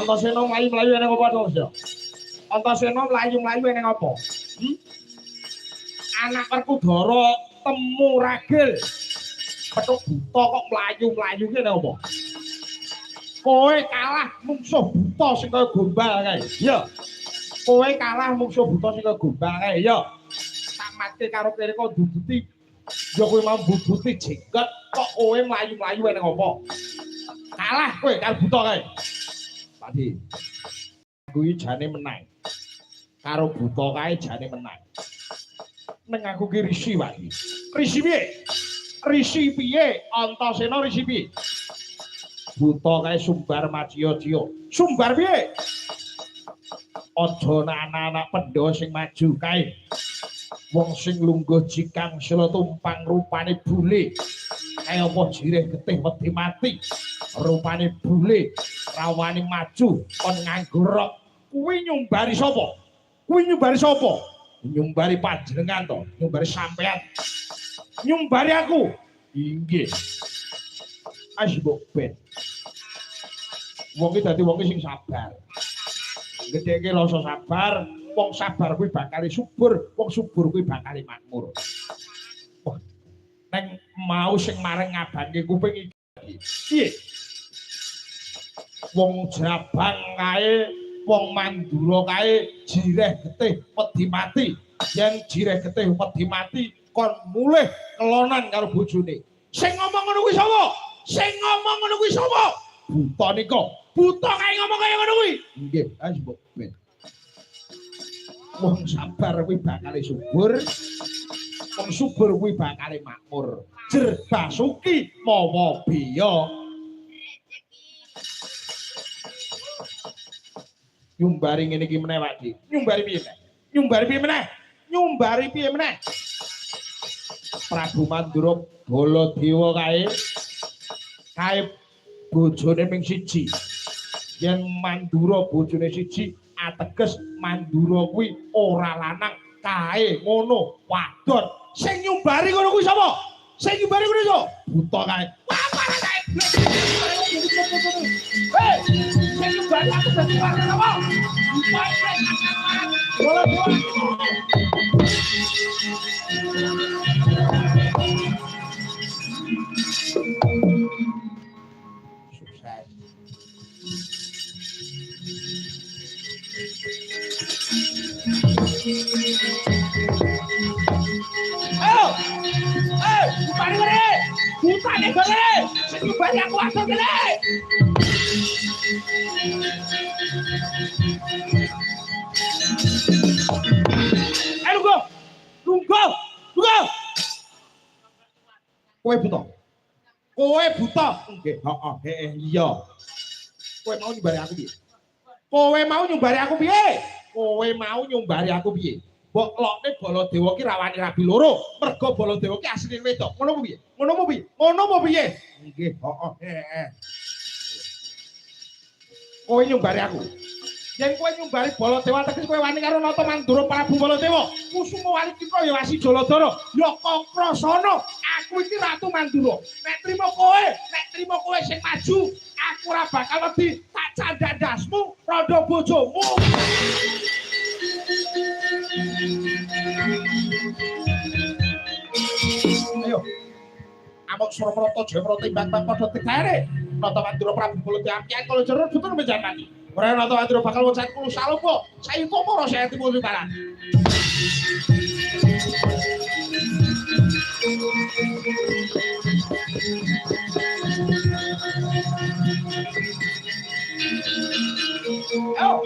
Antasena mlayu-mlayu ning apa to, Mas? Antasena mlayu-mlayu ning apa? Anak Werkudara temu ragil. Petuk buta kok mlayu-mlayu ki ning apa? Kowe kalah mungsuh buta sing kaya gombal kae. Iya. Kowe kalah mungsuh buta sing kaya gombal kae, iya. Tak mati karo kene kok duduti. Ya kowe mau bubuti jenggot kok kowe mlayu-mlayu ning apa? Kalah kowe karo buta kae. Tadi. Kuwi jane menang. Karo buta kae jane menang. Neng aku ki risi wae. Risi piye? Risi piye? Antasena risi piye? Buta kae sumbar maciya-ciya. Sumbar piye? Aja anak-anak pendhawa sing maju kae. Wong sing lungguh jikang sila tumpang rupane bule. Kaya apa jireh getih wedi mati. Rupane bule, rawane maju kon nganggo rok. Kuwi nyumbari sapa? Kuwi nyumbari sapa? Nyumbari panjenengan to, nyumbari sampean. Nyumbari aku. Inggih. Asbok ben. Wong iki dadi wong sing sabar. Gedheke rasa sabar, wong sabar kuwi bakal subur, wong subur kuwi bakal makmur. Wah. Neng mau sing mareng ngabange kuping iki. Piye? Wong Jabang kae, wong Mandura kae jireh getih wedi mati. Yen jireh getih wedi mati kon mulih kelonan karo bojone. Sing ngomong ngono kuwi sapa? Sing ngomong ngono kuwi sapa? Buta nika. Buta kae ngomong kaya ngono kuwi. Nggih, asbok ben. Wong sabar kuwi bakal subur. Wong subur kuwi bakal makmur. Jer Basuki mawa biya. Nyumbari ngene iki meneh, Pak Dik. Nyumbari piye meneh? Nyumbari piye meneh? Nyumbari piye meneh? Prabu Mandura Baladewa kae bojone ming siji. Yen Mandura bojone siji, ateges Mandura kuwi ora lanang, kae ngono wadon. Sing nyumbari ngono kuwi sapa? Sing nyumbari ngono sapa? Buta kae. Wah, parah kae. Hei, sing nyumbari aku dadi warga apa? Baladewa. Ayo! Bupani kene! Bupani kene! Sing nyumbari aku wadon kene! Ayo lungguh! Lungguh! Lungguh! Kowe buta? Kowe buta? Nggih, heeh, iya. Kowe mau nyumbari aku piye? Kowe mau nyumbari aku piye? Kowe mau nyumbari aku piye? Mbok lokne Baladewa ki rawani rabi loro. Mergo Baladewa ki asline wedok. Ngono apa piye? Ngono apa piye? Ngono apa piye? Nggih, heeh. Kowe nyumbari aku. Yen kowe nyumbari Baladewa teges kowe wani karo Nata Mandura Prabu Baladewa. Kusuma wali kita ya Wasi Jaladara. Ya Kakrasana. Aku iki Ratu Mandura. Nek trimo kowe sing maju, aku ora bakal wedi tak candak dasmu rada bojomu. Ayo. Amuk Suramarata Jayamrata imbang padha tegare. Nata Mandura Prabu Baladewa ampian kala jero dutur menjanani. Ora Nata Mandura bakal wonten kulo salompo. Saiki para saya timun balan. Oh.